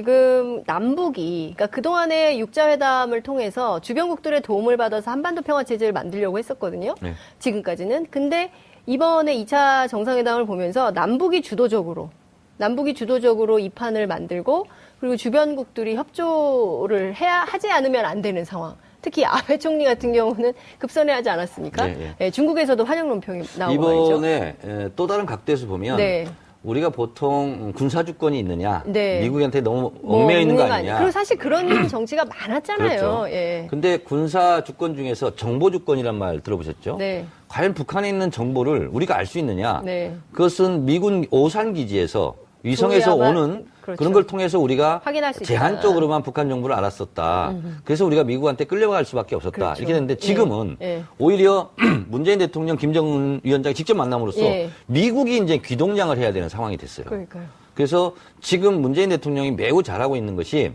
지금 남북이, 그러니까 그동안의 육자회담을 통해서 주변국들의 도움을 받아서 한반도 평화체제를 만들려고 했었거든요. 네. 지금까지는. 근데 이번에 2차 정상회담을 보면서 남북이 주도적으로 이 판을 만들고 그리고 주변국들이 협조를 하지 않으면 안 되는 상황. 특히 아베 총리 같은 경우는 급선회하지 않았습니까? 네, 네, 중국에서도 환영 논평이 나오고 말이죠. 이번에 또 다른 각도에서 보면 네. 우리가 보통 군사주권이 있느냐, 네. 미국한테 너무 얽매여 있는 거 아니냐. 그리고 사실 그런 정치가 많았잖아요. 그렇죠. 예. 근데 군사주권 중에서 정보주권이란 말 들어보셨죠? 네. 과연 북한에 있는 정보를 우리가 알 수 있느냐? 네. 그것은 미군 오산기지에서 위성에서 조야만, 오는 그렇죠. 그런 걸 통해서 우리가 확인할 수 있다. 제한적으로만 북한 정보를 알았었다. 그래서 우리가 미국한테 끌려갈 수밖에 없었다. 그렇죠. 이렇게 됐는데 지금은 예. 오히려 문재인 대통령, 김정은 위원장이 직접 만남으로써 예. 미국이 이제 귀동냥을 해야 되는 상황이 됐어요. 그러니까요. 그래서 지금 문재인 대통령이 매우 잘하고 있는 것이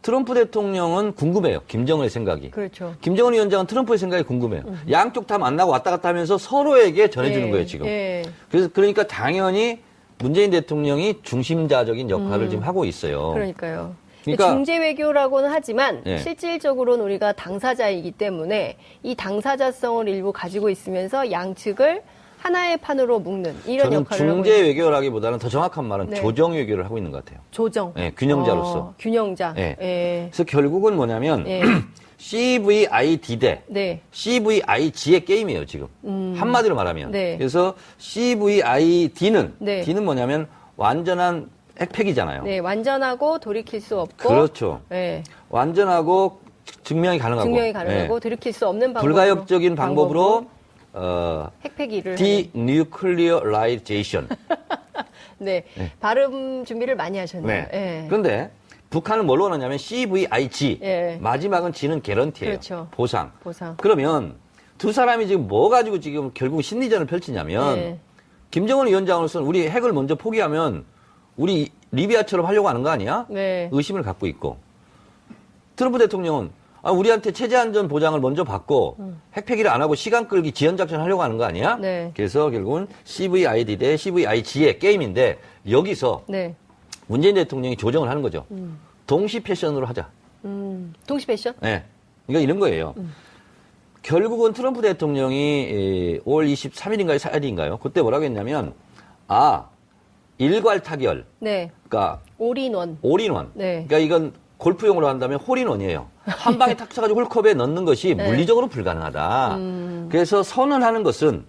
트럼프 대통령은 궁금해요. 김정은의 생각이. 그렇죠. 김정은 위원장은 트럼프의 생각이 궁금해요. 양쪽 다 만나고 왔다 갔다 하면서 서로에게 전해주는 예. 거예요, 지금. 예. 그래서 그러니까 당연히 문재인 대통령이 중심자적인 역할을 지금 하고 있어요. 그러니까요. 그러니까 중재 외교라고는 하지만 예. 실질적으로는 우리가 당사자이기 때문에 이 당사자성을 일부 가지고 있으면서 양측을 하나의 판으로 묶는 이런 저는 역할을 하고 중재 있는 외교라기보다는 더 정확한 말은 네. 조정 외교를 하고 있는 것 같아요. 조정. 네, 균형자로서. 균형자. 네. 예. 그래서 결국은 뭐냐면 예. CVID 대 네. CVIG의 게임이에요, 지금. 한마디로 말하면. 네. 그래서 CVID는 네. D는 뭐냐면 완전한 핵폐기잖아요. 네, 완전하고 돌이킬 수 없고 그렇죠. 네. 완전하고 증명이 가능하고. 증명이 가능하고 네. 돌이킬 수 없는 방법으로 불가역적인 방법으로 핵폐기를 하는. denuclearization. 네. 발음 준비를 많이 하셨네요. 네. 예. 그런데 북한은 뭘 원하냐면 CVIG. 예. 마지막은 G는 개런티예요. 그렇죠. 보상. 보상. 그러면 두 사람이 지금 뭐 가지고 지금 결국 심리전을 펼치냐면 예. 김정은 위원장으로서는 우리 핵을 먼저 포기하면 우리 리비아처럼 하려고 하는 거 아니야? 네. 의심을 갖고 있고. 트럼프 대통령은 우리한테 체제 안전 보장을 먼저 받고 핵폐기를 안 하고 시간 끌기 지연 작전 하려고 하는 거 아니야? 네. 그래서 결국은 CVID 대 CVIG의 게임인데 여기서 네. 문재인 대통령이 조정을 하는 거죠. 동시 패션으로 하자. 동시 패션? 네. 그러니까 이런 거예요. 결국은 트럼프 대통령이 5월 23일인가요? 4일인가요? 그때 뭐라고 했냐면 일괄 타결. 네. 그러니까 올인원. 올인원. 네. 그러니까 이건 골프용으로 한다면 홀인원이에요. 한 방에 탁 쳐가지고 홀컵에 넣는 것이 네. 물리적으로 불가능하다. 그래서 선언하는 것은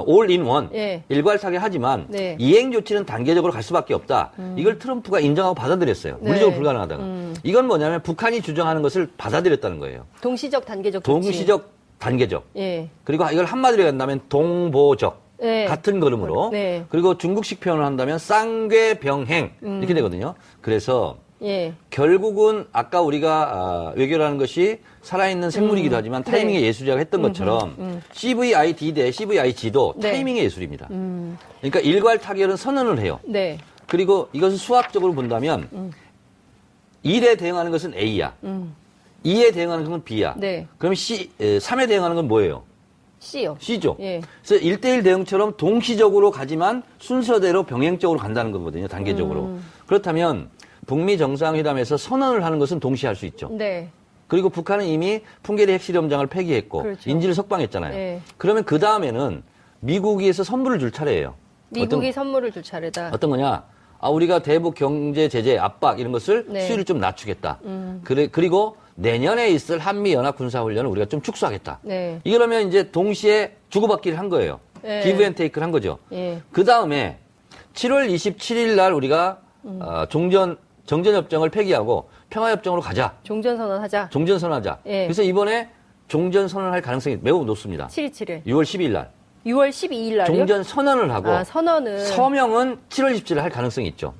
올인원, 예. 일괄 타결하지만 네. 이행 조치는 단계적으로 갈 수밖에 없다. 이걸 트럼프가 인정하고 받아들였어요. 네. 물리적으로 불가능하다가. 이건 뭐냐면 북한이 주장하는 것을 받아들였다는 거예요. 동시적 단계적 조치. 동시적, 단계적. 예. 그리고 이걸 한마디로 한다면 동보적. 네. 같은 걸음으로. 네. 그리고 중국식 표현을 한다면 쌍궤병행. 이렇게 되거든요. 그래서 예. 결국은 아까 우리가 외교라는 것이 살아있는 생물이기도 하지만 타이밍의 네. 예술이라고 했던 것처럼 CVID 대 CVIG도 네. 타이밍의 예술입니다. 그러니까 일괄 타결은 선언을 해요. 네. 그리고 이것을 수학적으로 본다면 1에 대응하는 것은 A야. 2에 대응하는 것은 B야. 네. 그럼 3에 대응하는 건 뭐예요? C요. C죠. 예. 그래서 1대1 대응처럼 동시적으로 가지만 순서대로 병행적으로 간다는 거거든요. 단계적으로. 그렇다면 북미 정상회담에서 선언을 하는 것은 동시에 할 수 있죠. 네. 그리고 북한은 이미 풍계리 핵실험장을 폐기했고 그렇죠. 인질을 석방했잖아요. 네. 그러면 그 다음에는 미국에서 선물을 줄 차례예요. 미국이 선물을 줄 차례다. 어떤 거냐? 우리가 대북 경제 제재 압박 이런 것을 네. 수위를 좀 낮추겠다. 그리고 내년에 있을 한미 연합 군사 훈련을 우리가 좀 축소하겠다. 네. 이러면 이제 동시에 주고받기를 한 거예요. 네. 기브 앤 테이크를 한 거죠. 예. 그 다음에 7월 27일 날 우리가 정전협정을 폐기하고 평화협정으로 가자. 종전선언하자. 종전선언하자. 예. 그래서 이번에 종전선언할 가능성이 매우 높습니다. 7.27일. 6월 12일 날. 6월 12일 날이요? 종전선언을 하고 선언은. 서명은 7월 27일 할 가능성이 있죠.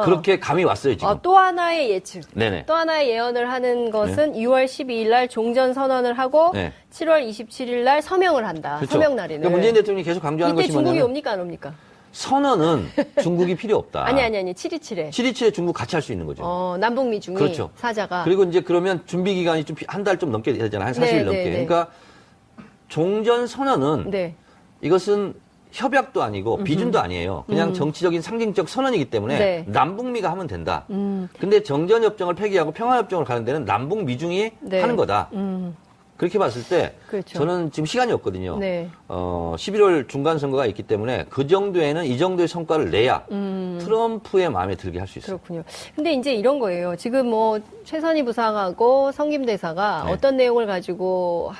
그렇게 감이 왔어요, 지금. 또 하나의 예측. 네네. 또 하나의 예언을 하는 것은 6월 12일 날 종전선언을 하고 네. 7월 27일 날 서명을 한다. 그렇죠. 서명 날에는. 그러니까 문재인 대통령이 계속 강조하는 이때 것이 중국이 뭐냐면 옵니까 안 옵니까? 선언은 중국이 필요 없다. 아니. 7.27에. 727에 중국 같이 할 수 있는 거죠. 남북미 중이 그렇죠. 사자가. 그리고 이제 그러면 준비 기간이 좀 한 달 좀 넘게 되잖아요. 한 40일 네, 넘게. 네, 네. 그러니까 종전 선언은 네. 이것은 협약도 아니고 비준도 아니에요. 그냥 정치적인 상징적 선언이기 때문에 네. 남북미가 하면 된다. 근데 정전협정을 폐기하고 평화협정을 가는 데는 남북미중이 네. 하는 거다. 그렇게 봤을 때 그렇죠. 저는 지금 시간이 없거든요. 네. 11월 중간 선거가 있기 때문에 그 정도에는 이 정도의 성과를 내야 트럼프의 마음에 들게 할 수 있어요. 그렇군요. 근데 이제 이런 거예요. 지금 뭐 최선희 부상하고 성김대사가 네. 어떤 내용을 가지고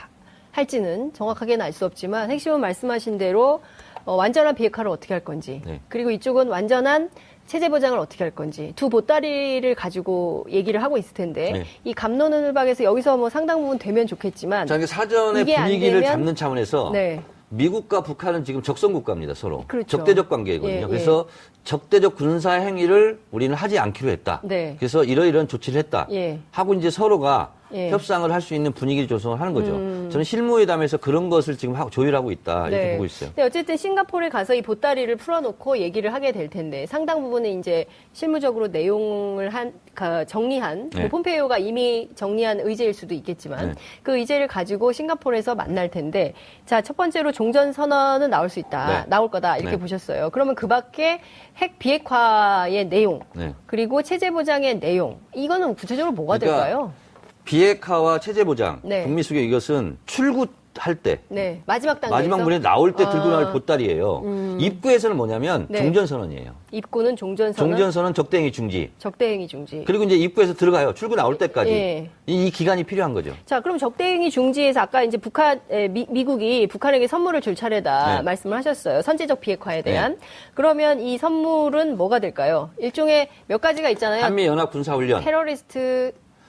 할지는 정확하게는 알 수 없지만 핵심은 말씀하신 대로 완전한 비핵화를 어떻게 할 건지 네. 그리고 이쪽은 완전한 체제 보장을 어떻게 할 건지 두 보따리를 가지고 얘기를 하고 있을 텐데 네. 이 갑론을박에서 여기서 뭐 상당 부분 되면 좋겠지만 자, 사전의 이게 안 분위기를 되면- 잡는 차원에서 네. 미국과 북한은 지금 적성 국가입니다, 서로. 그렇죠. 적대적 관계거든요. 예, 그래서 적대적 군사 행위를 우리는 하지 않기로 했다. 네. 그래서 이러이러한 조치를 했다. 예. 하고 이제 서로가 예. 협상을 할 수 있는 분위기를 조성을 하는 거죠. 저는 실무회담에서 그런 것을 지금 조율하고 있다. 이렇게 네. 보고 있어요. 근데 어쨌든 싱가포르에 가서 이 보따리를 풀어놓고 얘기를 하게 될 텐데 상당 부분은 이제 실무적으로 내용을 정리한 네. 뭐 폼페이오가 이미 정리한 의제일 수도 있겠지만 네. 그 의제를 가지고 싱가포르에서 만날 텐데 자, 첫 번째로 종전 선언은 나올 수 있다. 네. 나올 거다. 이렇게 네. 보셨어요. 그러면 그 밖에 핵 비핵화의 내용 네. 그리고 체제 보장의 내용 이거는 구체적으로 뭐가 그러니까 될까요? 비핵화와 체제 보장, 네. 북미 수교 이것은 출구할 때 네. 마지막 단계에서 마지막 문에 나올 때 들고 나올 아. 보따리예요. 입구에서는 뭐냐면 네. 종전선언이에요. 입구는 종전선언, 종전선언 적대행위 중지. 적대행위 중지. 그리고 이제 입구에서 들어가요. 출구 나올 때까지. 예. 이 기간이 필요한 거죠. 자, 그럼 적대행위 중지에서 아까 이제 미국이 북한에게 선물을 줄 차례다 네. 말씀을 하셨어요. 선제적 비핵화에 대한. 그러면 이 선물은 뭐가 될까요? 일종의 몇 가지가 있잖아요. 한미연합군사훈련,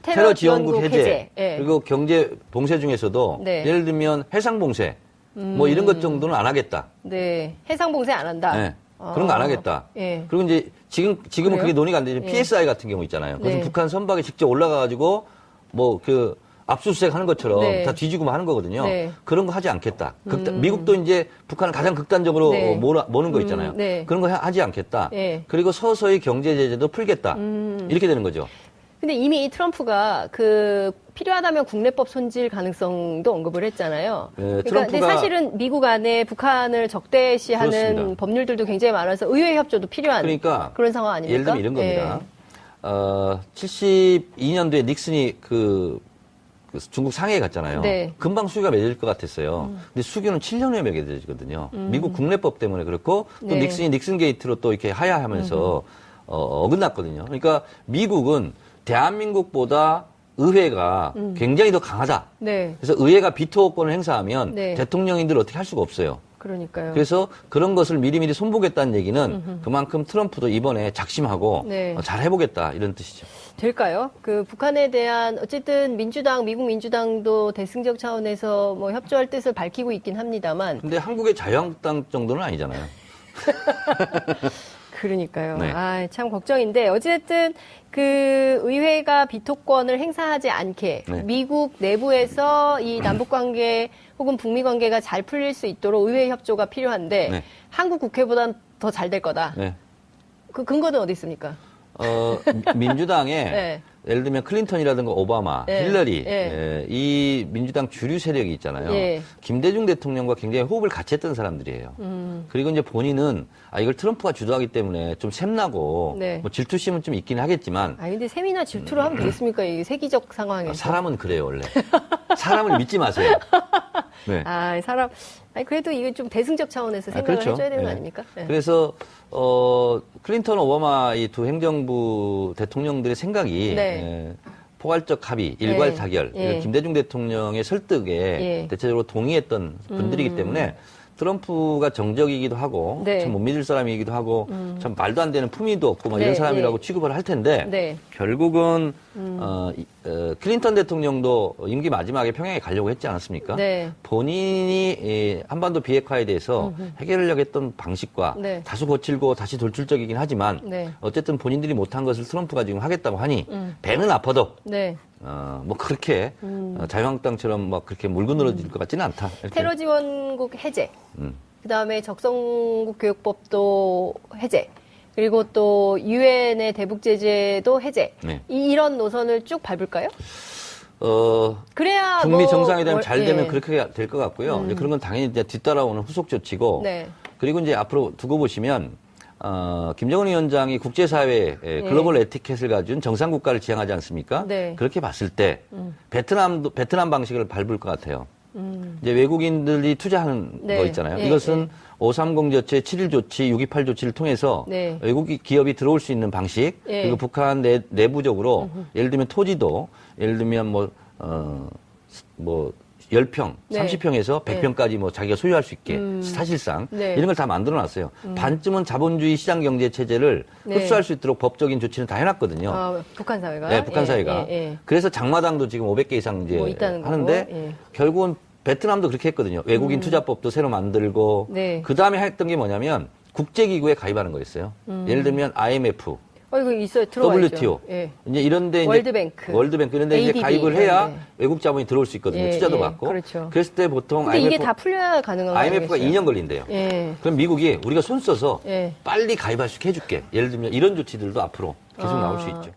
테러 지원국 해제, 예. 그리고 경제 봉쇄 중에서도 네. 예를 들면 해상 봉쇄, 뭐 이런 것 정도는 안 하겠다. 네. 해상 봉쇄 안 한다. 네. 그런 거 안 하겠다. 예. 그리고 이제 지금은 그래요? 그게 논의가 안 되죠. 예. PSI 같은 경우 있잖아요. 그래서 네. 북한 선박에 직접 올라가가지고 뭐 그 압수수색 하는 것처럼 네. 다 뒤지고 하는 거거든요. 네. 그런 거 하지 않겠다. 미국도 이제 북한을 가장 극단적으로 네. 모는 거 있잖아요. 네. 그런 거 하지 않겠다. 네. 그리고 서서히 경제 제재도 풀겠다. 이렇게 되는 거죠. 근데 이미 트럼프가 필요하다면 국내법 손질 가능성도 언급을 했잖아요. 네, 그러니까 근데 사실은 미국 안에 북한을 적대시하는 그렇습니다. 법률들도 굉장히 많아서 의회 협조도 필요한 그러니까 그런 상황 아닙니까? 예를 들면 이런 겁니다. 예. 72년도에 닉슨이 그 중국 상해에 갔잖아요. 네. 금방 수교가 맺을 것 같았어요. 근데 수교는 7년 후에 맺어지거든요. 미국 국내법 때문에 그렇고 또 네. 닉슨이 닉슨 게이트로 또 이렇게 하야하면서 어긋났거든요. 그러니까 미국은 대한민국보다 의회가 굉장히 더 강하다. 네. 그래서 의회가 비토권을 행사하면 네. 대통령인들 어떻게 할 수가 없어요. 그러니까요. 그래서 그런 것을 미리미리 손보겠다는 얘기는 그만큼 트럼프도 이번에 작심하고 네. 잘 해보겠다 이런 뜻이죠. 될까요? 북한에 대한 어쨌든 미국 민주당도 대승적 차원에서 뭐 협조할 뜻을 밝히고 있긴 합니다만 근데 한국의 자유한국당 정도는 아니잖아요. 그러니까요. 네. 참 걱정인데 어쨌든 의회가 비토권을 행사하지 않게 네. 미국 내부에서 이 남북 관계 혹은 북미 관계가 잘 풀릴 수 있도록 의회 협조가 필요한데 네. 한국 국회보단 더 잘 될 거다. 네. 그 근거는 어디 있습니까? 민주당에 네. 예를 들면 클린턴이라든가 오바마, 네. 힐러리, 네. 이 민주당 주류 세력이 있잖아요. 예. 김대중 대통령과 굉장히 호흡을 같이 했던 사람들이에요. 그리고 이제 본인은 이걸 트럼프가 주도하기 때문에 좀 샘나고 네. 뭐 질투심은 좀 있긴 하겠지만 근데 세미나 질투를 하면 되겠습니까? 이 세기적 상황에서. 사람은 그래요, 원래. 사람을 믿지 마세요. 네. 그래도 이게 좀 대승적 차원에서 생각을 그렇죠. 해줘야 되는 거 네. 아닙니까? 네. 그래서 클린턴, 오바마 이 두 행정부 대통령들의 생각이 네. 포괄적 합의, 일괄 네. 타결, 예. 김대중 대통령의 설득에 예. 대체적으로 동의했던 분들이기 때문에 트럼프가 정적이기도 하고 네. 참 못 믿을 사람이기도 하고 참 말도 안 되는 품위도 없고 막 네, 이런 사람이라고 예. 취급을 할 텐데 네. 결국은 클린턴 대통령도 임기 마지막에 평양에 가려고 했지 않았습니까? 네. 본인이 한반도 비핵화에 대해서 해결하려고 했던 방식과 네. 다소 거칠고 다시 돌출적이긴 하지만 네. 어쨌든 본인들이 못한 것을 트럼프가 지금 하겠다고 하니 배는 아파도 네. 뭐 그렇게 자유한국당처럼 막 그렇게 물고 늘어질 것 같지는 않다. 이렇게. 테러 지원국 해제. 음. 그다음에 적성국 교육법도 해제. 그리고 또 유엔의 대북 제재도 해제. 네. 이런 노선을 쭉 밟을까요? 그래야 북미 정상회담 잘 되면 예. 그렇게 될 것 같고요. 이제 그런 건 당연히 이제 뒤따라오는 후속 조치고 네. 그리고 이제 앞으로 두고 보시면 김정은 위원장이 국제사회에 글로벌 에티켓을 가진 정상국가를 지향하지 않습니까? 네. 그렇게 봤을 때 베트남 방식을 밟을 것 같아요. 이제 외국인들이 투자하는 네. 거 있잖아요. 예, 이것은 530 조치, 7.1 조치, 6.28 조치를 통해서 네. 외국 기업이 들어올 수 있는 방식, 예. 그리고 북한 내부적으로 예를 들면 토지도 예를 들면 뭐 10평, 네. 30평에서 100평까지 뭐 자기가 소유할 수 있게 사실상 네. 이런 걸 다 만들어 놨어요. 반쯤은 자본주의 시장 경제 체제를 네. 흡수할 수 있도록 법적인 조치는 다 해놨거든요. 북한 사회가. 네, 북한 사회가. 그래서 장마당도 지금 500개 이상 이제 뭐 있다는 하는데 거고. 예. 결국은 베트남도 그렇게 했거든요. 외국인 투자법도 새로 만들고 네. 그 다음에 했던 게 뭐냐면 국제기구에 가입하는 거였어요. 예를 들면 IMF, 이거 있어요. 들어와 WTO. 있죠. 예. 이제 이런데 월드뱅크. 이런데 이제 ADB, 가입을 해야 네. 외국 자본이 들어올 수 있거든요. 예, 투자도 예, 받고. 그렇죠. 그랬을 때 보통 근데 이게 다 풀려야 가능한 거 IMF가 아니겠어요? 2년 걸린대요. 예. 그럼 미국이 우리가 손 써서 예. 빨리 가입할 수 있게 해줄게. 예를 들면 이런 조치들도 앞으로 계속 나올 수 있죠.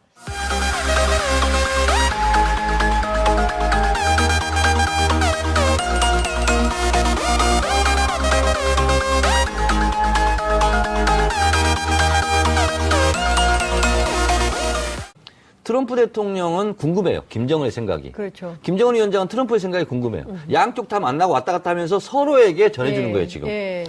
트럼프 대통령은 궁금해요. 김정은의 생각이. 그렇죠. 김정은 위원장은 트럼프의 생각이 궁금해요. 양쪽 다 만나고 왔다 갔다 하면서 서로에게 전해주는 예, 거예요, 지금. 예.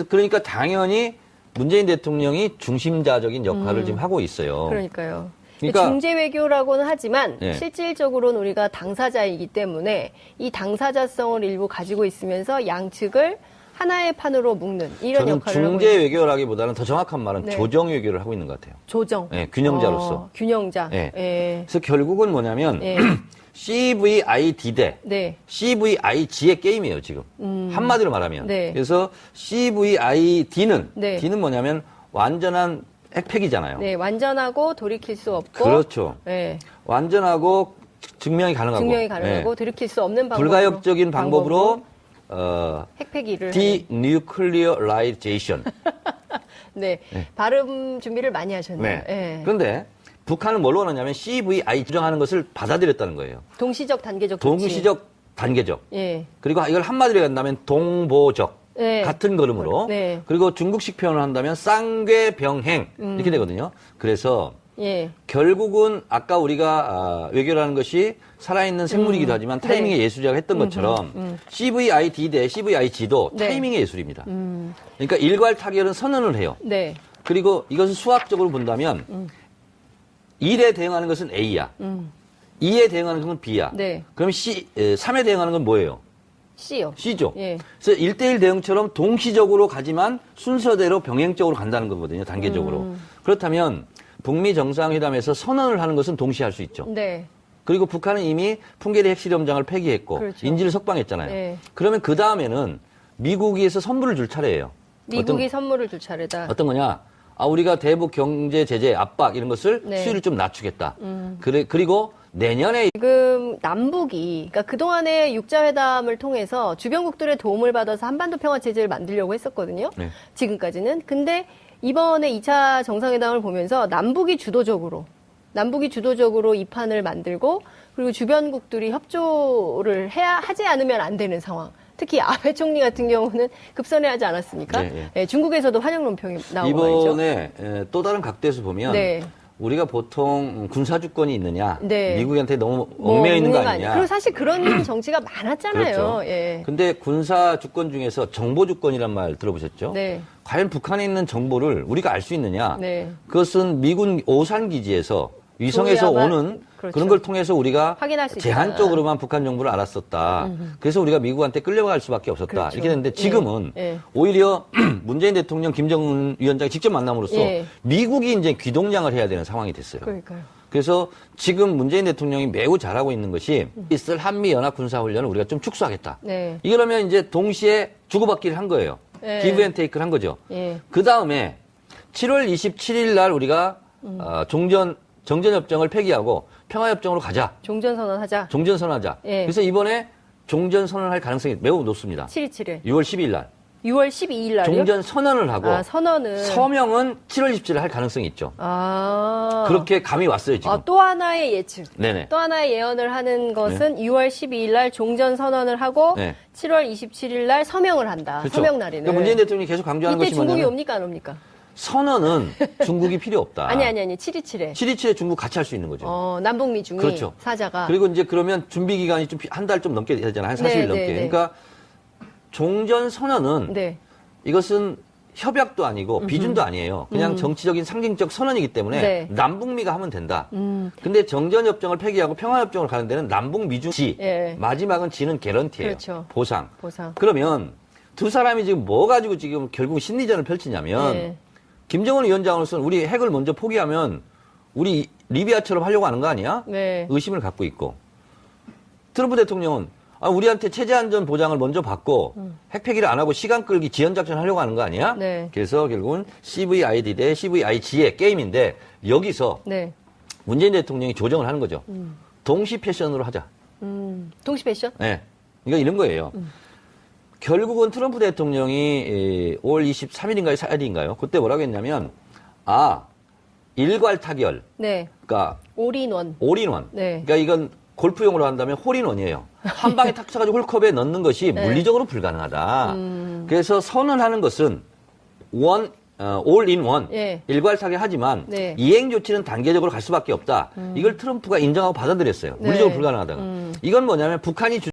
그러니까 당연히 문재인 대통령이 중심자적인 역할을 지금 하고 있어요. 그러니까요. 그러니까- 중재 외교라고는 하지만 예. 실질적으로는 우리가 당사자이기 때문에 이 당사자성을 일부 가지고 있으면서 양측을 하나의 판으로 묶는 이런 저는 역할을 하고 중재 있는 외교라기보다는 더 정확한 말은 네. 조정 외교를 하고 있는 것 같아요. 조정. 네, 균형자로서. 균형자. 네. 예. 그래서 결국은 뭐냐면 예. CVID 대 네. CVIG의 게임이에요, 지금. 한마디로 말하면. 네. 그래서 CVID는 네. D는 뭐냐면 완전한 핵폐기잖아요. 네, 완전하고 돌이킬 수 없고 그렇죠. 네. 완전하고 증명이 가능하고. 증명이 가능하고 네. 돌이킬 수 없는 불가역적인 방법으로 핵폐기를 하는. denuclearization. 네. 발음 준비를 많이 하셨네요. 네. 예. 그런데 북한은 뭘 원하냐면 CVI 주장하는 것을 받아들였다는 거예요. 동시적 단계적 조치. 동시적, 단계적. 예. 그리고 이걸 한마디로 한다면 동보적. 네. 같은 걸음으로. 네. 그리고 중국식 표현을 한다면 쌍괴병행. 이렇게 되거든요. 그래서 예. 결국은 아까 우리가 외교라는 것이 살아있는 생물이기도 하지만 타이밍의 네. 예술이라고 했던 것처럼 CVID 대 CVIG도 네. 타이밍의 예술입니다. 그러니까 일괄 타결은 선언을 해요. 네. 그리고 이것을 수학적으로 본다면 1에 대응하는 것은 A야. 2에 대응하는 것은 B야. 네. 그럼 3에 대응하는 건 뭐예요? C요. C죠. 예. 그래서 1대1 대응처럼 동시적으로 가지만 순서대로 병행적으로 간다는 거거든요. 단계적으로. 그렇다면 북미 정상회담에서 선언을 하는 것은 동시에 할 수 있죠. 네. 그리고 북한은 이미 풍계리 핵실험장을 폐기했고 그렇죠. 인질을 석방했잖아요. 네. 그러면 그 다음에는 미국에서 선물을 줄 차례예요. 미국이 선물을 줄 차례다. 어떤 거냐? 우리가 대북 경제 제재 압박 이런 것을 네. 수위를 좀 낮추겠다. 그리고 내년에 지금 남북이 그러니까 그동안의 육자회담을 통해서 주변국들의 도움을 받아서 한반도 평화 체제를 만들려고 했었거든요. 네. 지금까지는. 근데 이번에 2차 정상회담을 보면서 남북이 주도적으로 이 판을 만들고 그리고 주변국들이 협조를 하지 않으면 안 되는 상황. 특히 아베 총리 같은 경우는 급선회하지 않았습니까? 네, 예, 중국에서도 환영 논평이 나오고 말이죠. 이번에 또 다른 각도에서 보면 네. 우리가 보통 군사주권이 있느냐, 네. 미국한테 너무 얽매여 있는 거 아니냐. 그리고 사실 그런 정치가 많았잖아요. 그렇죠. 예. 근데 군사주권 중에서 정보주권이란 말 들어보셨죠? 네. 과연 북한에 있는 정보를 우리가 알 수 있느냐? 네. 그것은 미군 오산기지에서 위성에서 조야만- 오는 그렇죠. 그런 걸 통해서 우리가 확인할 수 있다. 제한적으로만 북한 정보를 알았었다. 그래서 우리가 미국한테 끌려갈 수밖에 없었다. 그렇죠. 이렇게 됐는데 지금은 예. 오히려 문재인 대통령, 김정은 위원장이 직접 만남으로써 예. 미국이 이제 귀동냥을 해야 되는 상황이 됐어요. 그러니까요. 그래서 지금 문재인 대통령이 매우 잘하고 있는 것이 있을 한미 연합 군사훈련을 우리가 좀 축소하겠다. 네. 이러면 이제 동시에 주고받기를 한 거예요. 예. 기브 앤 테이크를 한 거죠. 예. 그 다음에 7월 27일 날 우리가 정전협정을 폐기하고 평화협정으로 가자. 종전선언하자. 종전선언하자. 예. 그래서 이번에 종전선언할 가능성이 매우 높습니다. 727일. 6월 10일 날. 6월 12일 날이요? 종전 선언을 하고 선언은 서명은 7월 27일 할 가능성이 있죠. 그렇게 감이 왔어요, 지금. 또 하나의 예측. 네네. 또 하나의 예언을 하는 것은 6월 12일 날 종전 선언을 하고 네. 7월 27일 날 서명을 한다. 그렇죠. 서명 날에는. 그러니까 문재인 대통령이 계속 강조하는 이때 것이 중국이 뭐냐면 옵니까 안 옵니까? 선언은 중국이 필요 없다. 아니. 727에. 727에 중국 같이 할 수 있는 거죠. 남북미 중이 그렇죠. 사자가. 그리고 이제 그러면 준비 기간이 좀 한 달 좀 넘게 되잖아요. 한 40일 네, 넘게. 네, 네. 그러니까 종전 선언은 네. 이것은 협약도 아니고 비준도 아니에요. 그냥 정치적인 상징적 선언이기 때문에 네. 남북미가 하면 된다. 근데 정전협정을 폐기하고 평화협정을 가는 데는 남북미중 지, 예. 마지막은 지는 개런티예요. 그렇죠. 보상. 보상. 그러면 두 사람이 지금 뭐 가지고 지금 결국 심리전을 펼치냐면 네. 김정은 위원장으로서는 우리 핵을 먼저 포기하면 우리 리비아처럼 하려고 하는 거 아니야? 네. 의심을 갖고 있고 트럼프 대통령은 우리한테 체제 안전 보장을 먼저 받고 핵 폐기를 안 하고 시간 끌기 지연 작전 하려고 하는 거 아니야? 네. 그래서 결국은 CVID 대 CVIG의 게임인데 여기서 네. 문재인 대통령이 조정을 하는 거죠. 동시 패션으로 하자. 동시 패션? 네. 그러니까 이런 거예요. 결국은 트럼프 대통령이 5월 23일인가요? 4일인가요? 그때 뭐라고 했냐면 일괄 타결. 네. 그러니까 올인원. 올인원. 네. 그러니까 이건 골프용으로 한다면 홀인원이에요. 한 방에 탁 쳐가지고 홀컵에 넣는 것이 네. 물리적으로 불가능하다. 그래서 선언하는 것은 올인원, 예. 일괄 타결하지만 네. 이행 조치는 단계적으로 갈 수밖에 없다. 이걸 트럼프가 인정하고 받아들였어요. 물리적으로 네. 불가능하다가. 이건 뭐냐면 북한이